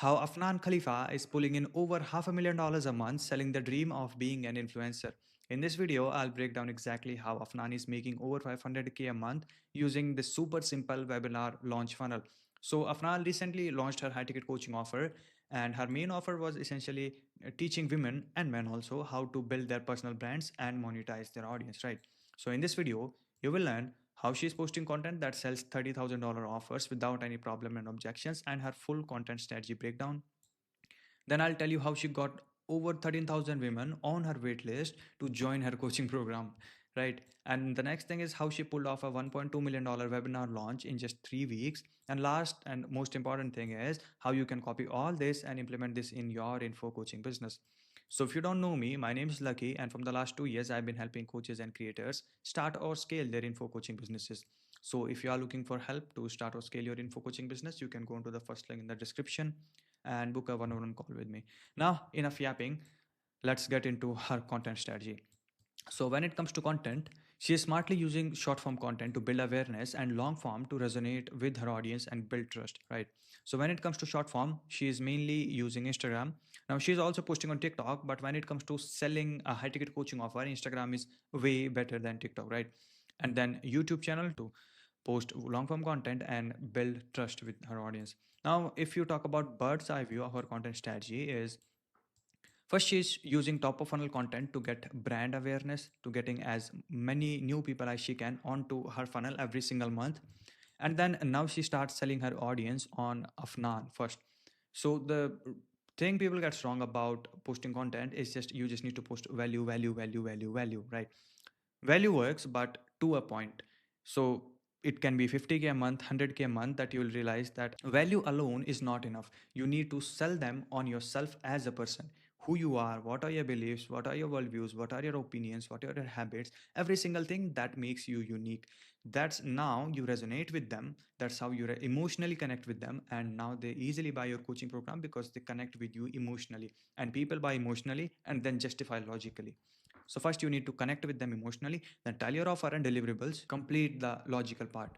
How Afnan Khalifa is pulling in over $500,000 a month selling the dream of being an influencer. In this video, I'll break down exactly how Afnan is making over 500K a month using this super simple webinar launch funnel. So, Afnan recently launched her high ticket coaching offer, and her main offer was essentially teaching women and men also how to build their personal brands and monetize their audience, right? So, in this video, you will learn how she's posting content that sells $30,000 offers without any problem and objections, and her full content strategy breakdown. Then I'll tell you how she got over 13,000 women on her wait list to join her coaching program, right? And the next thing is how she pulled off a $1.2 million webinar launch in just 3 weeks. And last and most important thing is how you can copy all this and implement this in your info coaching business. So if you don't know me, my name is Lucky, and from the last 2 years, I've been helping coaches and creators start or scale their info coaching businesses. So if you are looking for help to start or scale your info coaching business, you can go into the first link in the description and book a one-on-one call with me. Now, enough yapping. Let's get into her content strategy. So when it comes to content, she is smartly using short form content to build awareness and long form to resonate with her audience and build trust, right? So when it comes to short form, she is mainly using Instagram. Now she's also posting on TikTok, but when it comes to selling a high ticket coaching offer, Instagram is way better than TikTok, right? And then YouTube channel to post long form content and build trust with her audience. Now, if you talk about bird's eye view of her content strategy is first, she's using top of funnel content to get brand awareness, to getting as many new people as she can onto her funnel every single month. And then now she starts selling her audience on Afnan first. So the thing people get wrong about posting content is just you just need to post value, value, value, value, value, right? Value works, but to a point. So it can be 50K a month, 100K a month that you will realize that value alone is not enough. You need to sell them on yourself as a person. Who you are, what are your beliefs, what are your worldviews, what are your opinions, what are your habits, every single thing that makes you unique. That's now you resonate with them. That's how you emotionally connect with them. And now they easily buy your coaching program because they connect with you emotionally. And people buy emotionally and then justify logically. So first you need to connect with them emotionally, then tell your offer and deliverables, complete the logical part.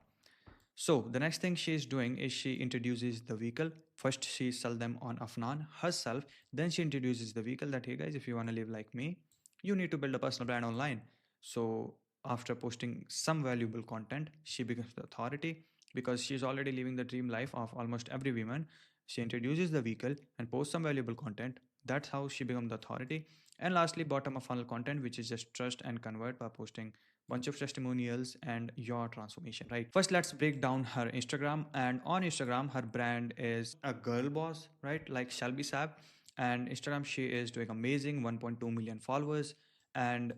So the next thing she is doing is she introduces the vehicle. First she sell them on Afnan herself, then she introduces the vehicle that hey guys, if you want to live like me, you need to build a personal brand online. So after posting some valuable content, she becomes the authority because she's already living the dream life of almost every woman. She introduces the vehicle and posts some valuable content. That's how she becomes the authority. And lastly, bottom of funnel content, which is just trust and convert by posting bunch of testimonials and your transformation, right? First, let's break down her Instagram. And on Instagram, her brand is a girl boss, right? Like Shelby Saab. And Instagram, she is doing amazing, 1.2 million followers. And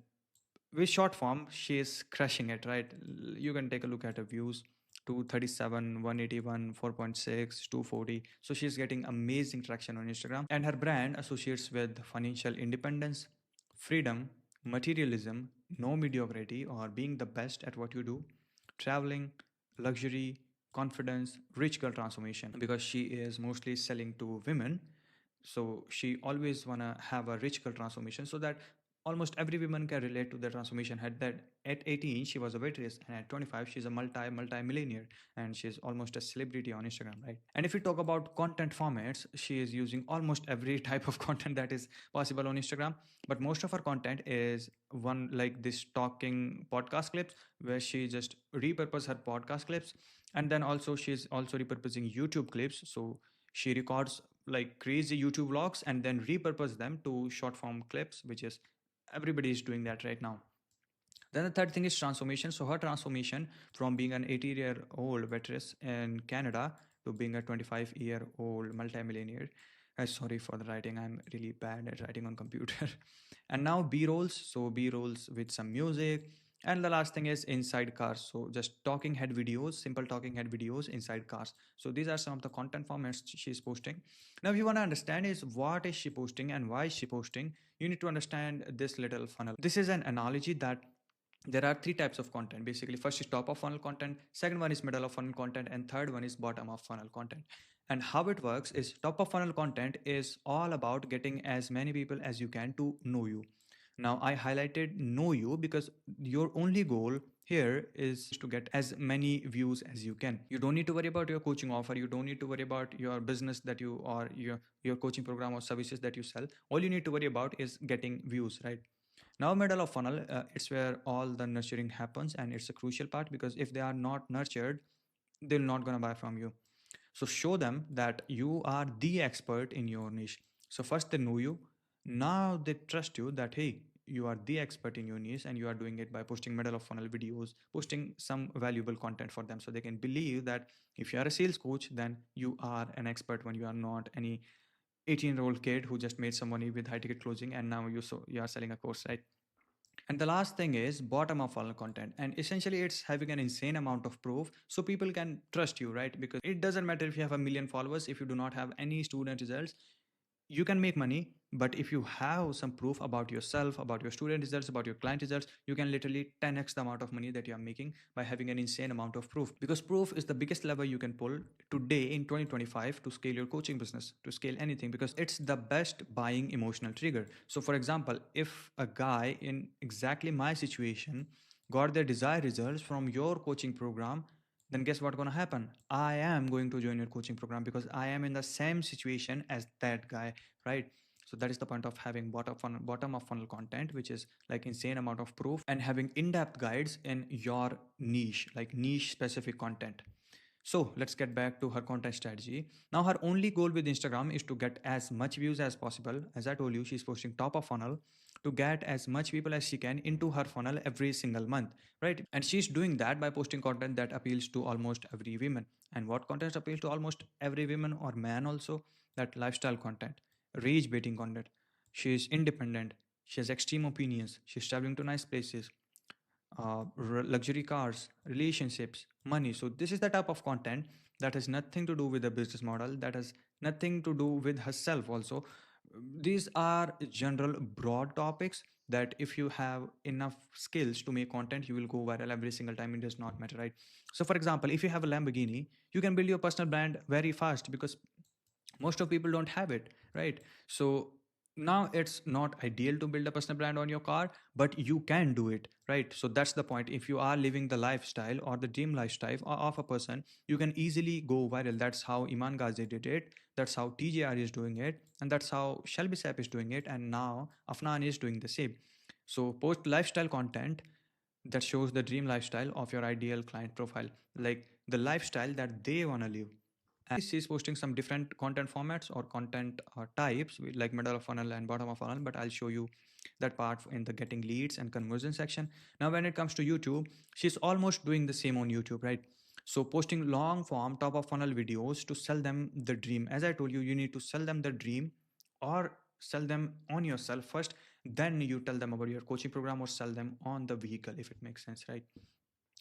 with short form, she is crushing it, right? You can take a look at her views. 237, 181, 4.6, 240. So she's getting amazing traction on Instagram. And her brand associates with financial independence, freedom, materialism, no mediocrity, or being the best at what you do, traveling, luxury, confidence, rich girl transformation. Because she is mostly selling to women, so she always wanna have a rich girl transformation so that almost every woman can relate to the transformation. Had that at 18 she was a waitress, and at 25 she's a multi millionaire, and she's almost a celebrity on Instagram, right? And if we talk about content formats, she is using almost every type of content that is possible on Instagram, but most of her content is one like this talking podcast clips where she just repurpose her podcast clips, and then also she's also repurposing YouTube clips. So she records like crazy YouTube vlogs and then repurpose them to short form clips, which is everybody is doing that right now. Then the third thing is transformation. So her transformation from being an 80-year-old waitress in Canada to being a 25-year-old multimillionaire. Sorry for the writing. I'm really bad at writing on computer. And now B rolls. So B rolls with some music. And the last thing is inside cars. So just talking head videos, simple talking head videos inside cars. So these are some of the content formats she's posting. Now, if you want to understand is what is she posting and why is she posting, you need to understand this little funnel. This is an analogy that there are three types of content. Basically, first is top of funnel content, second one is middle of funnel content, and third one is bottom of funnel content. And how it works is top of funnel content is all about getting as many people as you can to know you. Now, I highlighted know you because your only goal here is to get as many views as you can. You don't need to worry about your coaching offer. You don't need to worry about your business that you or your coaching program or services that you sell. All you need to worry about is getting views, right? Now, middle of funnel, it's where all the nurturing happens, and it's a crucial part because if they are not nurtured, they're not gonna buy from you. So show them that you are the expert in your niche. So first they know you. Now they trust you that hey, you are the expert in your niche and you are doing it by posting middle of funnel videos, posting some valuable content for them so they can believe that if you are a sales coach, then you are an expert when you are not any 18-year-old kid who just made some money with high ticket closing and now you are selling a course, right? And the last thing is bottom of funnel content. And essentially, it's having an insane amount of proof so people can trust you, right? Because it doesn't matter if you have a million followers, if you do not have any student results, you can make money. But if you have some proof about yourself, about your student results, about your client results, you can literally 10x the amount of money that you are making by having an insane amount of proof, because proof is the biggest lever you can pull today in 2025 to scale your coaching business, to scale anything, because it's the best buying emotional trigger. So for example, if a guy in exactly my situation got their desired results from your coaching program, then guess what's going to happen? I am going to join your coaching program because I am in the same situation as that guy, right? So that is the point of having bottom of funnel content, which is like insane amount of proof, and having in-depth guides in your niche, like niche specific content. So let's get back to her content strategy. Now, her only goal with Instagram is to get as much views as possible. As I told you, she's posting top of funnel to get as much people as she can into her funnel every single month, right? And she's doing that by posting content that appeals to almost every woman. And what content appeals to almost every woman or man also? That lifestyle content, rage baiting content. She's independent. She has extreme opinions. She's traveling to nice places, luxury cars, relationships, money. So this is the type of content that has nothing to do with the business model, that has nothing to do with herself also. These are general broad topics that if you have enough skills to make content, you will go viral every single time. It does not matter, right? So for example, if you have a Lamborghini, you can build your personal brand very fast because most of people don't have it, right? So now it's not ideal to build a personal brand on your car, but you can do it, right? So that's the point. If you are living the lifestyle or the dream lifestyle of a person, you can easily go viral. That's how Iman Ghazi did it, that's how TJR is doing it, and that's how Shelby Sapp is doing it, and now Afnan is doing the same. So post lifestyle content that shows the dream lifestyle of your ideal client profile, like the lifestyle that they want to live. And she's posting some different content formats or content types like middle of funnel and bottom of funnel, but I'll show you that part in the getting leads and conversion section. Now when it comes to YouTube, she's almost doing the same on YouTube, right? So posting long form top of funnel videos to sell them the dream. As I told you, you need to sell them the dream or sell them on yourself first, then you tell them about your coaching program or sell them on the vehicle, if it makes sense, right?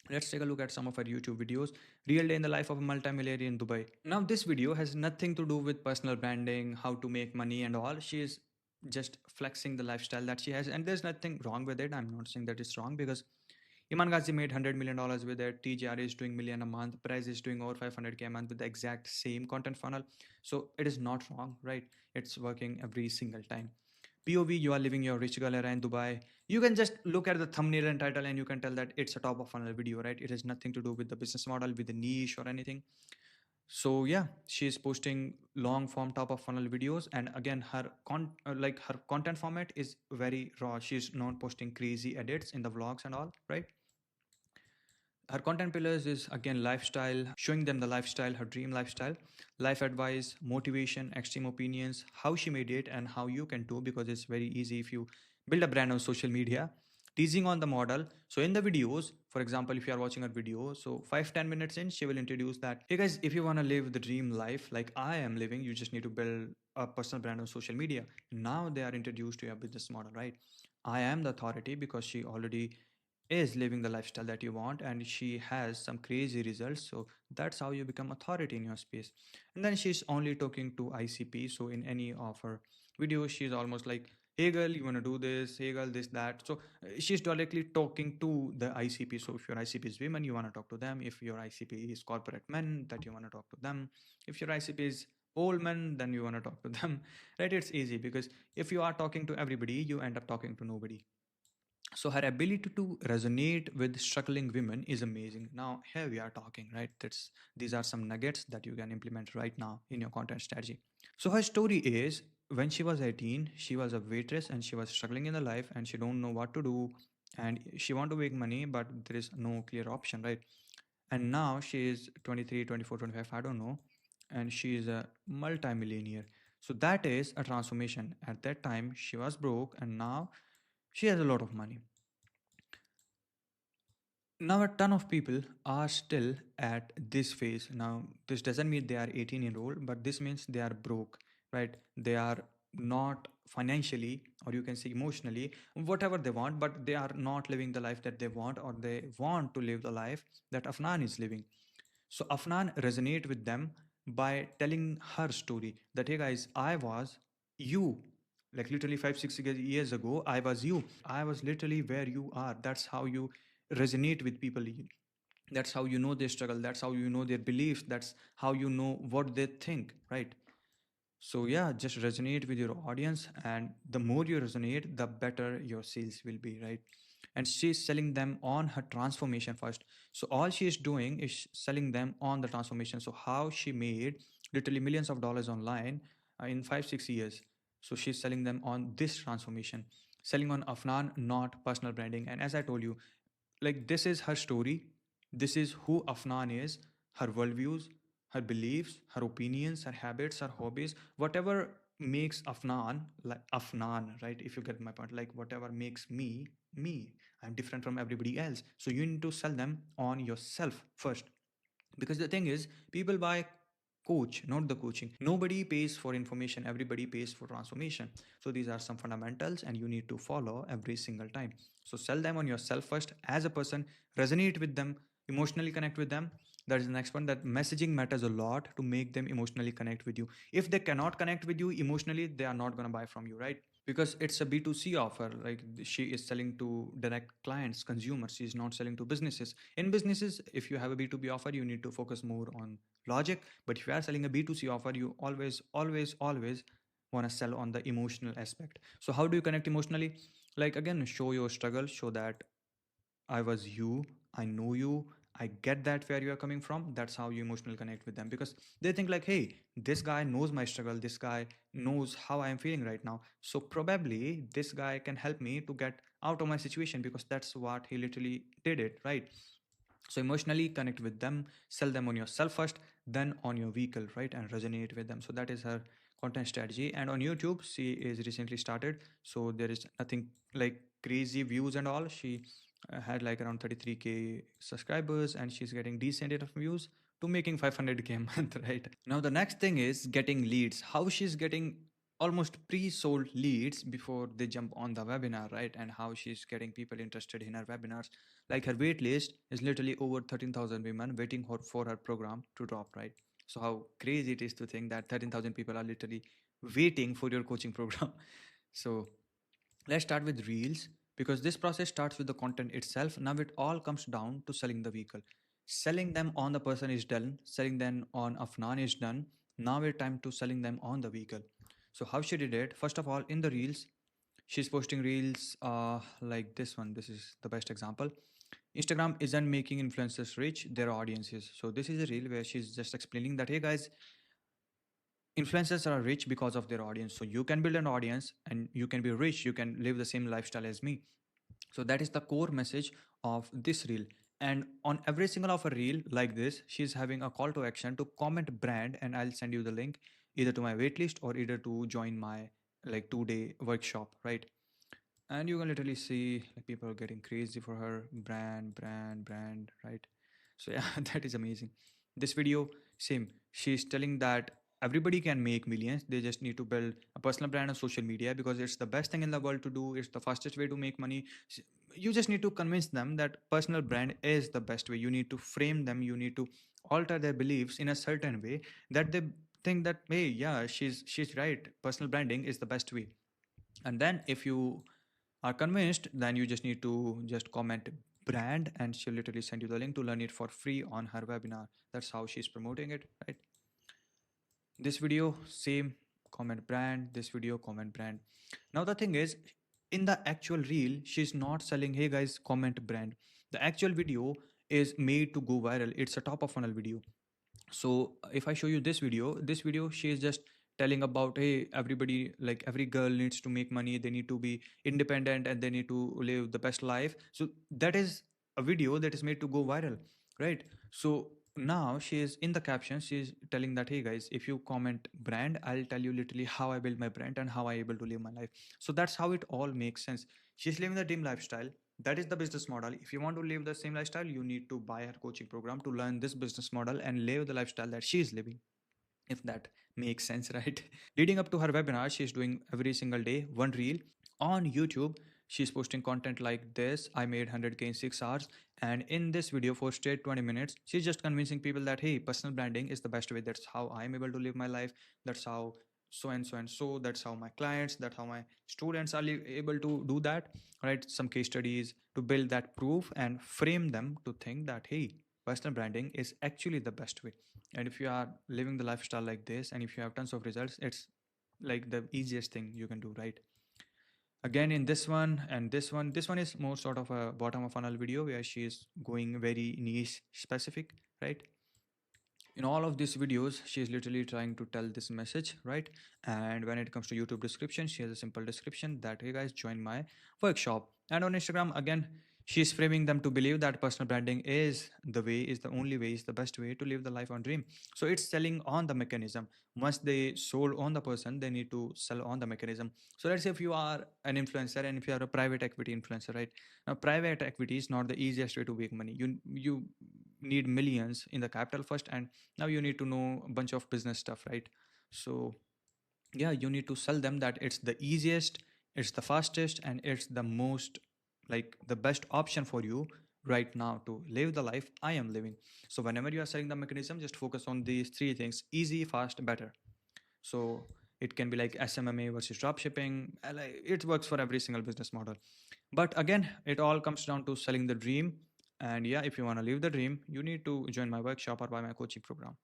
Let's take a look at some of her YouTube videos. Real day in the life of a multimillionaire in Dubai. Now, this video has nothing to do with personal branding, how to make money, and all. She is just flexing the lifestyle that she has, and there's nothing wrong with it. I'm not saying that it's wrong because Iman Ghazi made $100 million with it. TGR is doing million a month. Price is doing over 500K a month with the exact same content funnel. So it is not wrong, right? It's working every single time. POV, you are living your rich girl era in Dubai. You can just look at the thumbnail and title and you can tell that it's a top of funnel video, right? It has nothing to do with the business model, with the niche or anything. So yeah, she's posting long form top of funnel videos, and again, her content format is very raw. She's not posting crazy edits in the vlogs and all, right? Her content pillars is again lifestyle, showing them the lifestyle, her dream lifestyle, life advice, motivation, extreme opinions, how she made it, and how you can too, because it's very easy if you build a brand on social media. Teasing on the model. So in the videos, for example, if you are watching a video, so 5-10 minutes in, she will introduce that, hey guys, if you want to live the dream life like I am living, you just need to build a personal brand on social media. Now they are introduced to your business model, right? I am the authority because she already is living the lifestyle that you want and she has some crazy results, so that's how you become authority in your space. And then she's only talking to ICP, so in any of her videos she's almost like, hey girl, you want to do this, hey girl, this that. So she's directly talking to the ICP. So if your ICP is women, you want to talk to them. If your ICP is corporate men, that you want to talk to them. If your ICP is old men, then you want to talk to them. Right, it's easy because if you are talking to everybody, you end up talking to nobody. So her ability to resonate with struggling women is amazing. Now here we are talking, right? That's These are some nuggets that you can implement right now in your content strategy. So her story is, when she was 18, she was a waitress and she was struggling in the life and she don't know what to do, and she want to make money but there is no clear option, right? And now she is 23, 24, 25, I don't know, and she is a multi-millionaire. So that is a transformation. At that time she was broke and now she has a lot of money. Now a ton of people are still at this phase. Now this doesn't mean they are 18-year-old, but this means they are broke, right? They are not financially, or you can say emotionally, whatever they want, but they are not living the life that they want, or they want to live the life that Afnan is living. So Afnan resonate with them by telling her story that, hey guys, I was you. Like literally 5 6 years ago, I was you. I was literally where you are. That's how you resonate with people. That's how you know their struggle. That's how you know their beliefs. That's how you know what they think, right? So yeah, just resonate with your audience, and the more you resonate, the better your sales will be, right? And she's selling them on her transformation first. So all she is doing is selling them on the transformation. So how she made literally millions of dollars online in 5 6 years. So she's selling them on this transformation, selling on Afnan, not personal branding. And as I told you, like this is her story. This is who Afnan is, her worldviews, her beliefs, her opinions, her habits, her hobbies, whatever makes Afnan like Afnan, right? If you get my point, like whatever makes me me. I'm different from everybody else. So you need to sell them on yourself first. Because the thing is, people buy coach, not the coaching. Nobody pays for information, everybody pays for transformation. So these are some fundamentals and you need to follow every single time. So sell them on yourself first as a person, resonate with them, emotionally connect with them. That is the next one, that messaging matters a lot to make them emotionally connect with you. If they cannot connect with you emotionally, they are not going to buy from you, right? Because it's a B2C offer. Like she is selling to direct clients, consumers. She's not selling to businesses. In businesses, if you have a B2B offer, you need to focus more on logic. But if you are selling a B2C offer, you always want to sell on the emotional aspect. So how do you connect emotionally? Like again, show your struggle, show that I was you, I know you, I get that where you are coming from. That's how you emotionally connect with them, because they think like, hey, this guy knows my struggle, this guy knows how I am feeling right now. So probably this guy can help me to get out of my situation, because that's what he literally did it, right? So emotionally connect with them, sell them on yourself first, then on your vehicle, right? And resonate with them. So that is her content strategy. And on YouTube, she is recently started. So there is nothing like crazy views and all. She had like around 33K subscribers and she's getting decent enough views to making 500K a month, right? Now the next thing is getting leads. How she's getting almost pre-sold leads before they jump on the webinar, right? And how she's getting people interested in her webinars. Like her wait list is literally over 13,000 women waiting for her program to drop, right? So how crazy it is to think that 13,000 people are literally waiting for your coaching program. So let's start with reels, because this process starts with the content itself. Now it all comes down to selling the vehicle. Selling them on the person is done, selling them on Afnan is done. Now it's time to selling them on the vehicle. So how she did it? First of all, in the reels, she's posting reels like this one. This is the best example. Instagram isn't making influencers rich, their audiences. So this is a reel where she's just explaining that, hey guys, influencers are rich because of their audience. So you can build an audience and you can be rich, you can live the same lifestyle as me. So that is the core message of this reel. And on every single of a reel like this, she's having a call to action to comment brand, and I'll send you the link either to my waitlist or either to join my like 2 day workshop, right? And you can literally see like people are getting crazy for her brand, right? So yeah, that is amazing. This video, same, she's telling that everybody can make millions, they just need to build a personal brand on social media because it's the best thing in the world to do, it's the fastest way to make money. You just need to convince them that personal brand is the best way. You need to frame them, you need to alter their beliefs in a certain way that they think that, hey, yeah, she's right, personal branding is the best way. And then if you are convinced, then you just need to just comment brand and she'll literally send you the link to learn it for free on her webinar. That's how she's promoting it, right? This video, same, comment brand. This video, comment brand. Now the thing is, in the actual reel, she's not selling, hey guys, comment brand. The actual video is made to go viral. It's a top of funnel video. So if I show you this video she is just telling about, hey, everybody, like every girl needs to make money, they need to be independent and they need to live the best life. So that is a video that is made to go viral, right? So now she is in the caption, she is telling that, hey guys, if you comment brand, I'll tell you literally how I build my brand and how I able to live my life. So that's how it all makes sense. She's living the dream lifestyle. That is the business model. If you want to live the same lifestyle, you need to buy her coaching program to learn this business model and live the lifestyle that she is living, if that makes sense. Right? Leading up to her webinar, she's doing every single day one reel on YouTube. She's posting content like this: I made 100K in 6 hours. And in this video for straight 20 minutes, she's just convincing people that, hey, personal branding is the best way. That's how I'm able to live my life. That's how so and so and so. That's how my clients, that's how my students are able to do that. Right? Some case studies to build that proof and frame them to think that, hey, personal branding is actually the best way. And if you are living the lifestyle like this and if you have tons of results, it's like the easiest thing you can do, right? Again, in this one and this one is more sort of a bottom of funnel video where she is going very niche specific, right? In all of these videos she is literally trying to tell this message, right? And when it comes to YouTube description, she has a simple description that, hey guys, join my workshop. And on Instagram, again, she's framing them to believe that personal branding is the way, is the only way, is the best way to live the life on dream. So it's selling on the mechanism. Once they sold on the person, they need to sell on the mechanism. So let's say if you are an influencer and if you are a private equity influencer, right? Now private equity is not the easiest way to make money. You need millions in the capital first, and now you need to know a bunch of business stuff, right? So yeah, you need to sell them that it's the easiest, it's the fastest, and it's the most, like the best option for you right now to live the life I am living. So whenever you are selling the mechanism, just focus on these three things: easy, fast, better. So it can be like SMMA versus drop shipping. It works for every single business model. But again, it all comes down to selling the dream. And yeah, if you want to live the dream, you need to join my workshop or buy my coaching program.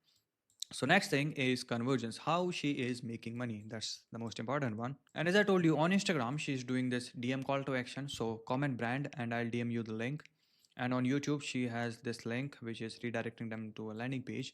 So next thing is conversions, how she is making money. That's the most important one. And as I told you, on Instagram, she's doing this DM call to action. So comment brand and I'll DM you the link. And on YouTube, she has this link which is redirecting them to a landing page.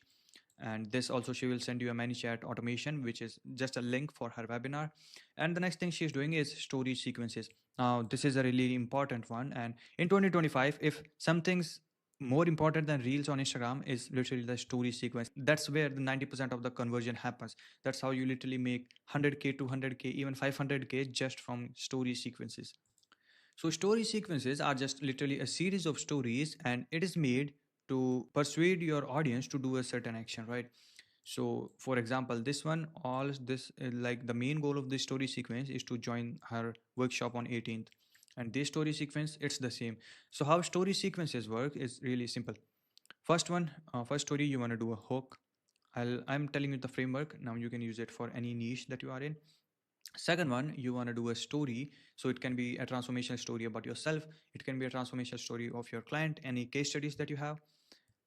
And this also, she will send you a ManyChat automation, which is just a link for her webinar. And the next thing she's doing is story sequences. Now this is a really important one, and in 2025, if something's more important than reels on Instagram, is literally the story sequence. That's where the 90% of the conversion happens. That's how you literally make 100K, 200K, even 500K just from story sequences. So story sequences are just literally a series of stories, and it is made to persuade your audience to do a certain action, right? So for example, this one, all this, like the main goal of this story sequence is to join her workshop on 18th. And this story sequence, it's the same. So how story sequences work is really simple. First one, first story, you want to do a hook. I'm telling you the framework. Now you can use it for any niche that you are in. Second one, you want to do a story. So it can be a transformational story about yourself. It can be a transformational story of your client, any case studies that you have.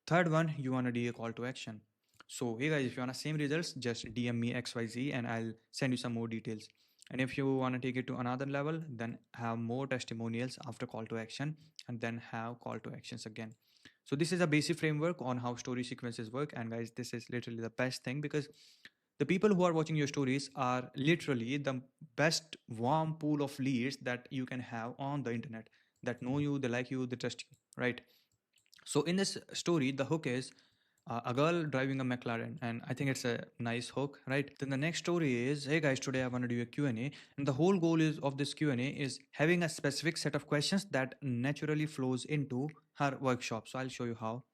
Third one, you want to do a call to action. So hey guys, if you want the same results, just DM me XYZ and I'll send you some more details. And if you want to take it to another level, then have more testimonials after call to action, and then have call to actions again. So this is a basic framework on how story sequences work. And guys, this is literally the best thing, because the people who are watching your stories are literally the best warm pool of leads that you can have on the internet, that know you, they like you, they trust you, right? So in this story, the hook is a girl driving a McLaren, and I think it's a nice hook, right? Then the next story is, hey guys, today I want to do a Q&A, and the whole goal is of this Q&A is having a specific set of questions that naturally flows into her workshop. So I'll show you how.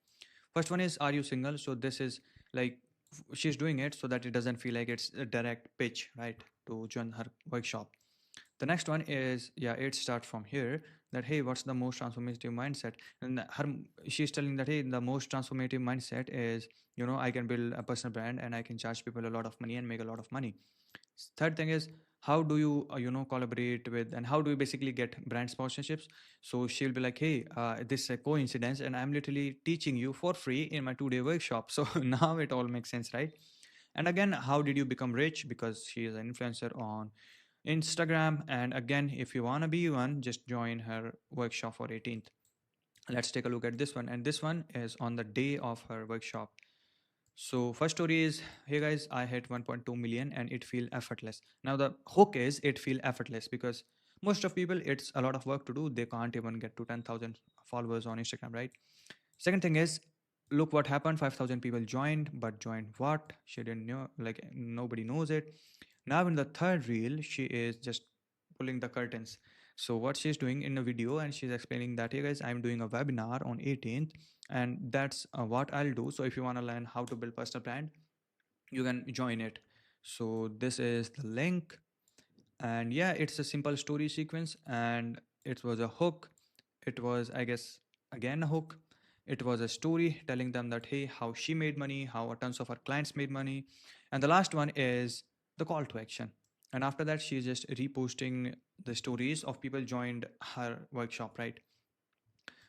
First one is, are you single? So this is like she's doing it so that it doesn't feel like it's a direct pitch, right, to join her workshop. The next one is, yeah, it starts from here, that hey, what's the most transformative mindset? And her, she's telling that, hey, the most transformative mindset is, I can build a personal brand and I can charge people a lot of money and make a lot of money. Third thing is, how do you collaborate with, and how do you basically get brand sponsorships? So she'll be like, hey, this is a coincidence and I'm literally teaching you for free in my 2-day workshop. So now it all makes sense, right? And again, how did you become rich? Because she is an influencer on Instagram. And again, if you want to be one, just join her workshop for 18th. Let's take a look at this one. And this one is on the day of her workshop. So first story is, hey guys, I hit 1.2 million and it feel effortless. Now the hook is it feel effortless because most of people it's a lot of work to do. They can't even get to 10,000 followers on Instagram, right? Second thing is, look what happened. 5,000 people joined, but joined what? She didn't know. Like nobody knows it. Now in the third reel, she is just pulling the curtains. So what she's doing in a video, and she's explaining that, hey guys, I'm doing a webinar on 18th, and that's what I'll do. So if you want to learn how to build personal brand, you can join it. So this is the link, and yeah, it's a simple story sequence, and it was a hook. It was, I guess, again a hook. It was a story telling them that, hey, how she made money, how a tons of her clients made money. And the last one is the call to action. And after that, she's just reposting the stories of people joined her workshop, right?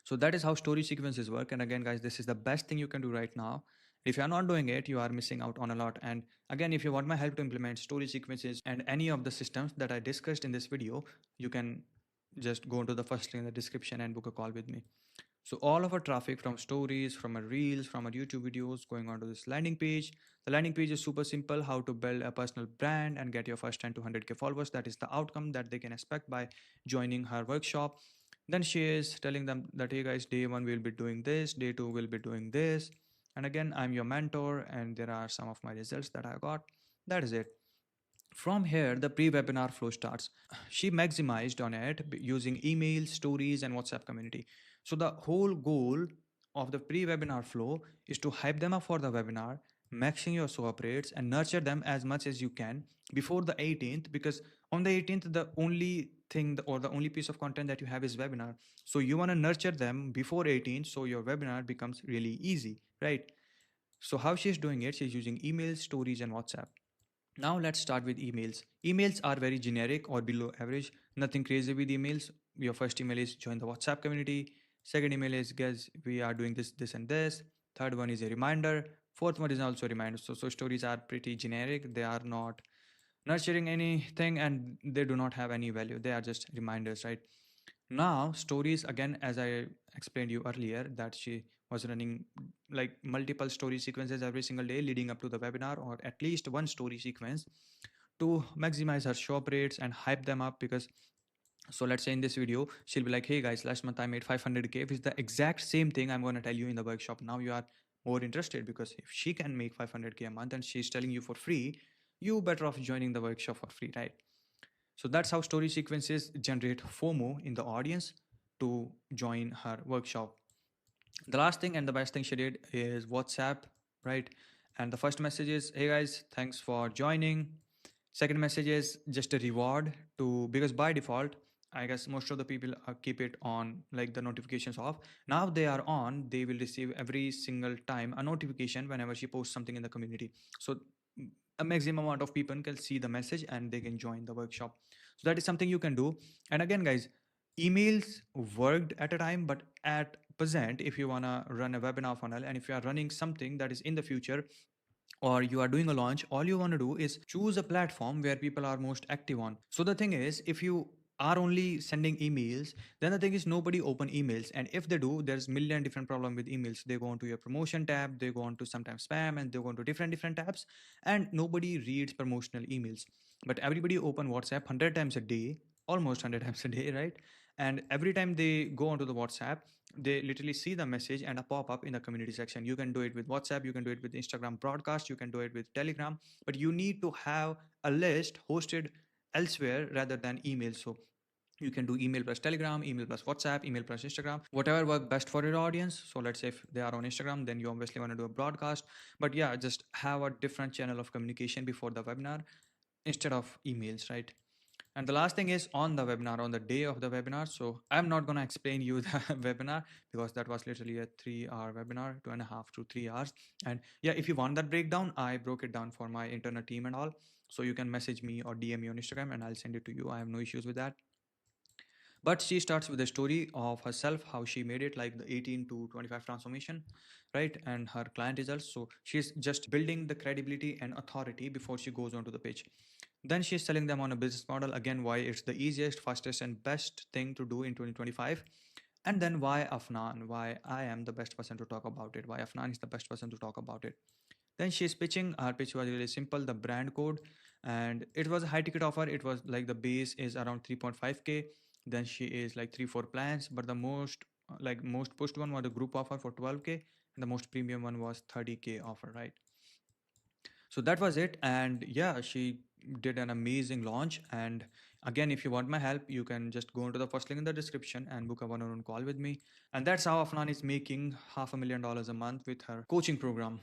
So that is how story sequences work. And again, guys, this is the best thing you can do right now. If you are not doing it, you are missing out on a lot. And again, if you want my help to implement story sequences and any of the systems that I discussed in this video, you can just go into the first link in the description and book a call with me. So all of our traffic from stories, from our reels, from our YouTube videos going onto this landing page. The landing page is super simple, how to build a personal brand and get your first 10 to 100K followers. That is the outcome that they can expect by joining her workshop. Then she is telling them that, hey guys, day one we'll be doing this, day two we'll be doing this. And again, I'm your mentor and there are some of my results that I got. That is it. From here, the pre-webinar flow starts. She maximized on it using email, stories, and WhatsApp community. So the whole goal of the pre-webinar flow is to hype them up for the webinar, maxing your SOAP rates, and nurture them as much as you can before the 18th. Because on the 18th, the only thing or the only piece of content that you have is webinar. So you want to nurture them before 18th, so your webinar becomes really easy, right? So how she's doing it? She's using emails, stories, and WhatsApp. Now let's start with emails. Emails are very generic or below average. Nothing crazy with emails. Your first email is join the WhatsApp community. Second email is guys, we are doing this, this, and this. Third one is a reminder. Fourth one is also a reminder. So stories are pretty generic. They are not nurturing anything and they do not have any value. They are just reminders, right? Now, stories, again, as I explained you earlier, that she was running like multiple story sequences every single day leading up to the webinar, or at least one story sequence to maximize her shop rates and hype them up. Because, so let's say in this video, she'll be like, hey guys, last month I made 500K, which is the exact same thing I'm going to tell you in the workshop. Now you are more interested because if she can make 500K a month and she's telling you for free, you better off joining the workshop for free, right? So that's how story sequences generate FOMO in the audience to join her workshop. The last thing and the best thing she did is WhatsApp, right? And the first message is, hey guys, thanks for joining. Second message is just a reward to, because by default, I guess most of the people keep it on like the notifications off. Now they are on, they will receive every single time a notification whenever she posts something in the community. So a maximum amount of people can see the message and they can join the workshop. So that is something you can do. And again, guys, emails worked at a time, but at present, if you want to run a webinar funnel and if you are running something that is in the future, or you are doing a launch, all you want to do is choose a platform where people are most active on. So the thing is, if you are only sending emails, then the thing is nobody open emails, and if they do, there's million different problem with emails. They go onto your promotion tab, they go onto sometimes spam, and they go into different tabs, and nobody reads promotional emails. But everybody open WhatsApp 100 times a day, almost 100 times a day, right? And every time they go onto the WhatsApp, they literally see the message and a pop-up in the community section. You can do it with WhatsApp, you can do it with Instagram broadcast, you can do it with Telegram, but you need to have a list hosted elsewhere rather than email. So you can do email plus Telegram, email plus WhatsApp, email plus Instagram, whatever work best for your audience. So let's say if they are on Instagram, then you obviously want to do a broadcast. But yeah, just have a different channel of communication before the webinar instead of emails, right? And the last thing is on the webinar, on the day of the webinar. So I'm not going to explain you the webinar because that was literally a 3-hour webinar, 2.5 to 3 hours. And yeah, if you want that breakdown, I broke it down for my internal team and all. So you can message me or DM me on Instagram and I'll send it to you. I have no issues with that. But she starts with a story of herself, how she made it, like the 18 to 25 transformation, right? And her client results. So she's just building the credibility and authority before she goes onto the page. Then she's selling them on a business model. Again, why it's the easiest, fastest, and best thing to do in 2025. And then why Afnan, why I am the best person to talk about it, why Afnan is the best person to talk about it. Then she's pitching. Our pitch was really simple, the brand code, and it was a high ticket offer. It was like the base is around 3.5K. Then she is like 3 4 plans, but the most pushed one was the group offer for 12K, and the most premium one was 30K offer, right? So that was it. And yeah, she did an amazing launch. And again, if you want my help, you can just go into the first link in the description and book a one-on-one call with me. And that's how Afnan is making $500,000 a month with her coaching program.